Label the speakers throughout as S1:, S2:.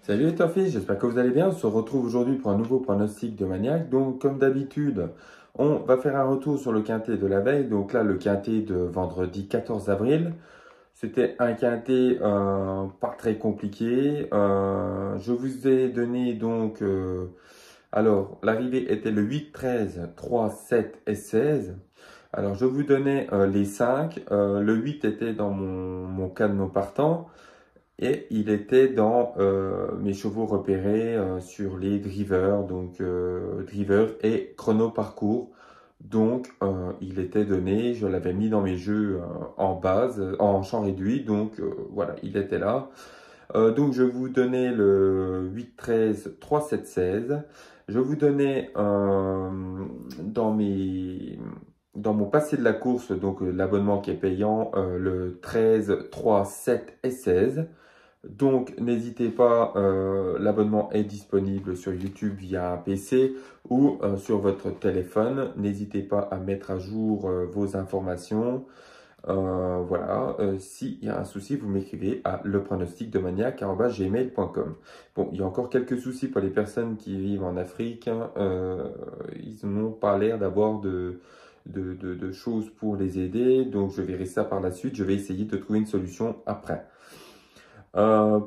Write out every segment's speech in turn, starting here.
S1: Salut les filles, j'espère que vous allez bien. On se retrouve aujourd'hui pour un nouveau pronostic de Maniac. Donc, comme d'habitude, on va faire un retour sur le quintet de la veille. Donc là, le quintet de vendredi 14 avril. C'était un quintet pas très compliqué. Je vous ai donné donc... alors, l'arrivée était le 8, 13, 3, 7 et 16. Alors, je vous donnais les 5. Le 8 était dans mon cadenas partant. Et il était dans mes chevaux repérés sur les drivers, donc driver et chrono parcours. Donc il était donné, je l'avais mis dans mes jeux en base, en champ réduit, donc voilà, il était là. Donc je vous donnais le 8, 13, 3, 7, 16. Je vous donnais dans dans mon passé de la course, donc l'abonnement qui est payant, le 13, 3, 7 et 16. Donc, n'hésitez pas, l'abonnement est disponible sur YouTube via un PC ou sur votre téléphone. N'hésitez pas à mettre à jour vos informations. Voilà, s'il y a un souci, vous m'écrivez à lepronosticdemaniac@gmail.com. Bon, il y a encore quelques soucis pour les personnes qui vivent en Afrique, hein. Ils n'ont pas l'air d'avoir de choses pour les aider. Donc, je verrai ça par la suite. Je vais essayer de trouver une solution après.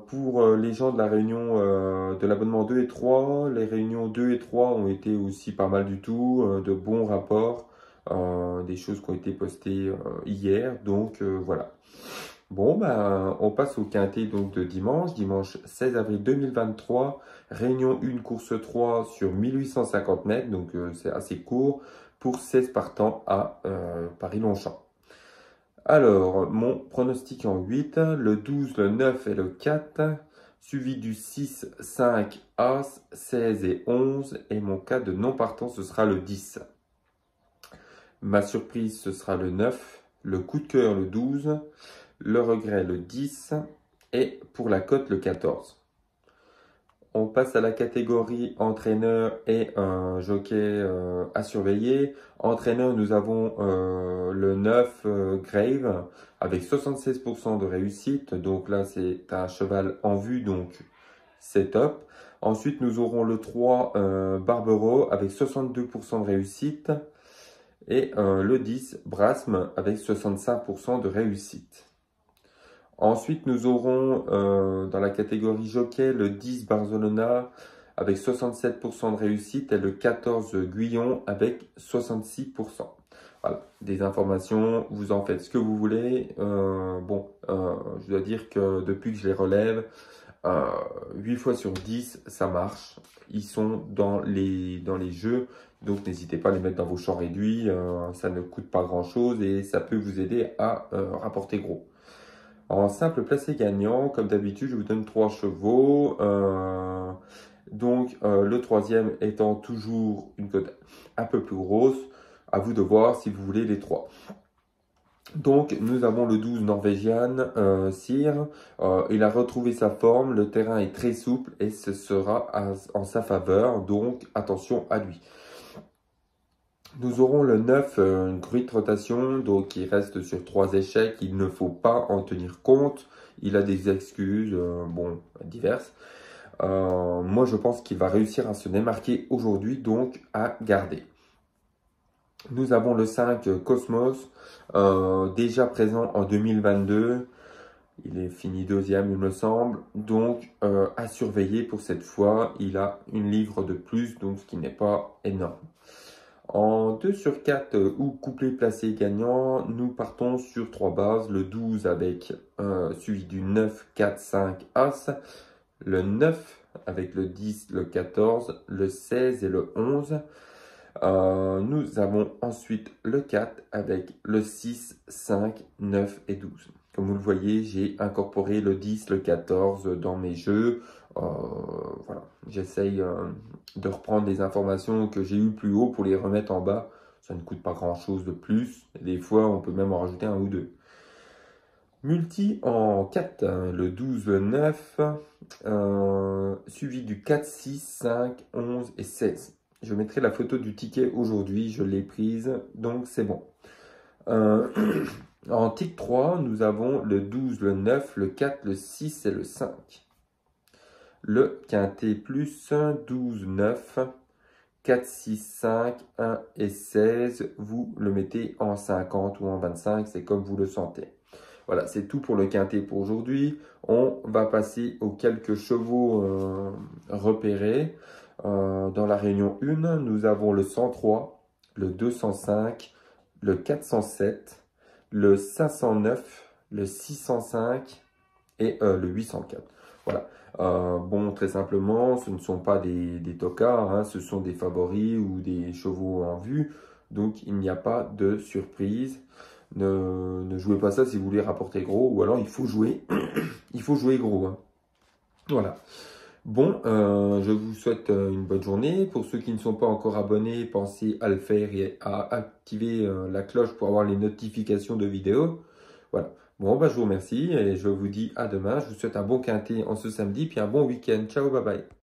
S1: Pour les gens de la réunion de l'abonnement 2 et 3, les réunions 2 et 3 ont été aussi pas mal du tout, de bons rapports, des choses qui ont été postées hier, donc voilà. Bon, ben, on passe au quintet donc, de dimanche 16 avril 2023, réunion 1, course 3 sur 1850 mètres, donc c'est assez court, pour 16 partants à Paris-Longchamp. Alors, mon pronostic en 8, le 12, le 9 et le 4, suivi du 6, 5, As, 16 et 11. Et mon cas de non partant, ce sera le 10. Ma surprise, ce sera le 9, le coup de cœur, le 12, le regret, le 10 et pour la cote, le 14. On passe à la catégorie entraîneur et un jockey à surveiller. Entraîneur, nous avons le 9 Grave avec 76% de réussite. Donc là, c'est un cheval en vue, donc c'est top. Ensuite, nous aurons le 3 Barbero avec 62% de réussite. Et le 10 Brasme avec 65% de réussite. Ensuite, nous aurons dans la catégorie jockey le 10 Barcelona avec 67% de réussite et le 14 Guyon avec 66%. Voilà, des informations, vous en faites ce que vous voulez. Je dois dire que depuis que je les relève, 8 fois sur 10, ça marche. Ils sont dans les jeux, donc n'hésitez pas à les mettre dans vos champs réduits. Ça ne coûte pas grand-chose et ça peut vous aider à rapporter gros. En simple placé gagnant, comme d'habitude, je vous donne 3 chevaux. Le troisième étant toujours une cote un peu plus grosse. À vous de voir si vous voulez les 3. Donc, nous avons le 12 Norvégian, Cyr. Il a retrouvé sa forme. Le terrain est très souple et ce sera en sa faveur. Donc, attention à lui. Nous aurons le 9, une great rotation, donc il reste sur 3 échecs. Il ne faut pas en tenir compte. Il a des excuses, diverses. Moi, je pense qu'il va réussir à se démarquer aujourd'hui, donc à garder. Nous avons le 5, Cosmos, déjà présent en 2022. Il est fini deuxième, il me semble. Donc, à surveiller pour cette fois. Il a une livre de plus, donc ce qui n'est pas énorme. En 2 sur 4 ou couplet placé gagnant, nous partons sur 3 bases. Le 12 avec suivi du 9, 4, 5, As. Le 9 avec le 10, le 14, le 16 et le 11. Nous avons ensuite le 4 avec le 6, 5, 9 et 12. Comme vous le voyez, j'ai incorporé le 10, le 14 dans mes jeux. Voilà, j'essaye de reprendre les informations que j'ai eues plus haut pour les remettre en bas. Ça ne coûte pas grand chose de plus. Des fois, on peut même en rajouter un ou deux. Multi en 4, le 12, le 9, suivi du 4, 6, 5, 11 et 16. Je mettrai la photo du ticket aujourd'hui, je l'ai prise, donc c'est bon. En tic 3, nous avons le 12, le 9, le 4, le 6 et le 5. le quintet plus 12, 9, 4, 6, 5, 1 et 16. Vous le mettez en 50 ou en 25, c'est comme vous le sentez. Voilà, c'est tout pour le quintet pour aujourd'hui. On va passer aux quelques chevaux repérés. Dans la réunion 1, nous avons le 103, le 205, le 407, le 509, le 605 et le 804. Voilà. Bon, très simplement, ce ne sont pas des tocards, hein, ce sont des favoris ou des chevaux en vue. Donc, il n'y a pas de surprise. Ne jouez pas ça si vous voulez rapporter gros, ou alors il faut jouer, il faut jouer gros. Hein. Voilà. Bon, je vous souhaite une bonne journée. Pour ceux qui ne sont pas encore abonnés, pensez à le faire et à activer la cloche pour avoir les notifications de vidéos. Voilà. Bon, bah, je vous remercie et je vous dis à demain. Je vous souhaite un bon quintet en ce samedi, puis un bon week-end. Ciao, bye bye.